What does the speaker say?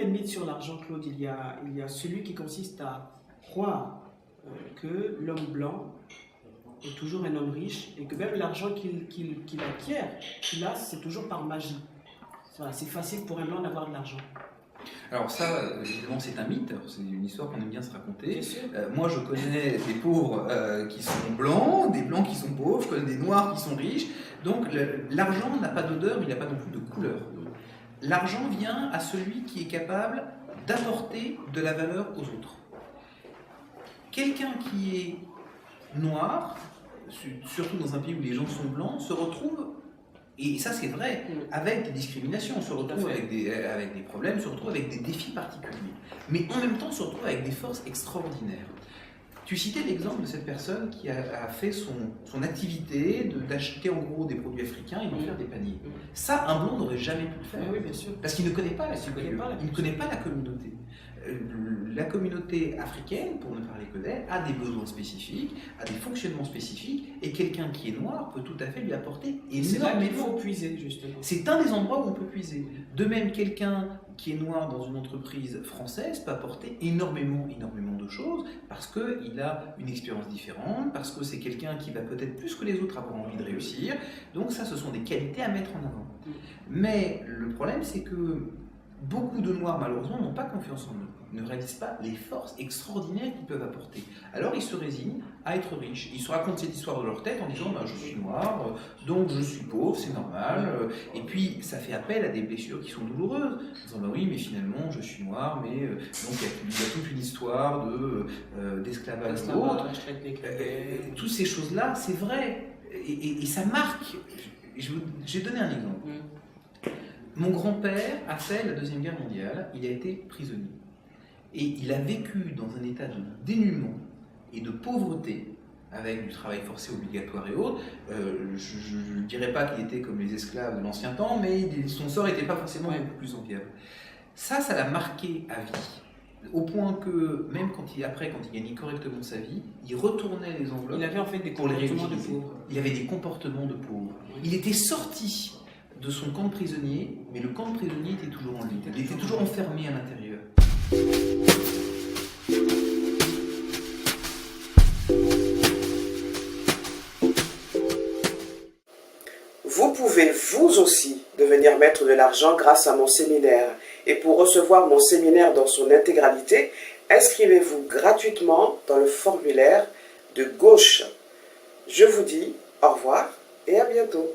mythes sur l'argent, Claude. Il y a celui qui consiste à croire que l'homme blanc est toujours un homme riche et que même l'argent qu'il acquiert, qu'il a, c'est toujours par magie. Voilà, c'est facile pour un blanc d'avoir de l'argent. Alors ça, évidemment, c'est un mythe, c'est une histoire qu'on aime bien se raconter. Moi, je connais des pauvres qui sont blancs, des blancs qui sont pauvres, je connais des noirs qui sont riches. Donc l'argent n'a pas d'odeur, mais il n'a pas non plus de couleur. L'argent vient à celui qui est capable d'apporter de la valeur aux autres. Quelqu'un qui est noir, surtout dans un pays où les gens sont blancs, se retrouve, et ça c'est vrai, avec des discriminations, se retrouve avec des problèmes, se retrouve avec des défis particuliers. Mais en même temps se retrouve avec des forces extraordinaires. Tu citais l'exemple de cette personne qui a fait son activité d'acheter en gros des produits africains et d'en faire des paniers. Ça, un blanc n'aurait jamais pu le faire. Oui, bien sûr. Parce qu'il ne connaît pas la culture, il ne connaît pas la communauté. La communauté africaine, pour ne parler que d'elle, a des besoins spécifiques, a des fonctionnements spécifiques, et quelqu'un qui est noir peut tout à fait lui apporter énormément. C'est là qu'il faut puiser, justement. C'est un des endroits où on peut puiser. De même, quelqu'un qui est noir dans une entreprise française peut apporter énormément de choses, parce qu'il a une expérience différente, parce que c'est quelqu'un qui va peut-être plus que les autres avoir envie de réussir. Donc ça, ce sont des qualités à mettre en avant. Mais le problème, c'est que beaucoup de Noirs, malheureusement, n'ont pas confiance en eux, ne réalisent pas les forces extraordinaires qu'ils peuvent apporter. Alors ils se résignent à être riches. Ils se racontent cette histoire de leur tête en disant je suis noir, donc je suis pauvre, c'est normal. Et puis ça fait appel à des blessures qui sont douloureuses. En disant oui, mais finalement je suis noir, mais donc il y a toute une histoire d'esclavage ou autre. Toutes ces choses-là, c'est vrai. Et ça marque. Je vais donner un exemple. Mon grand-père a fait la Deuxième Guerre mondiale, il a été prisonnier. Et il a vécu dans un état de dénuement et de pauvreté, avec du travail forcé obligatoire et autres. Je ne dirais pas qu'il était comme les esclaves de l'ancien temps, mais son sort n'était pas forcément beaucoup plus enviable. Ça l'a marqué à vie. Au point que, même quand il gagnait correctement sa vie, il retournait les enveloppes. Il avait en fait des comportements de pauvres. Il avait des comportements de pauvres. Il était sorti de son camp de prisonnier, mais le camp de prisonnier était toujours en lui. Il était toujours enfermé à l'intérieur. Vous pouvez vous aussi devenir maître de l'argent grâce à mon séminaire. Et pour recevoir mon séminaire dans son intégralité, inscrivez-vous gratuitement dans le formulaire de gauche. Je vous dis au revoir et à bientôt.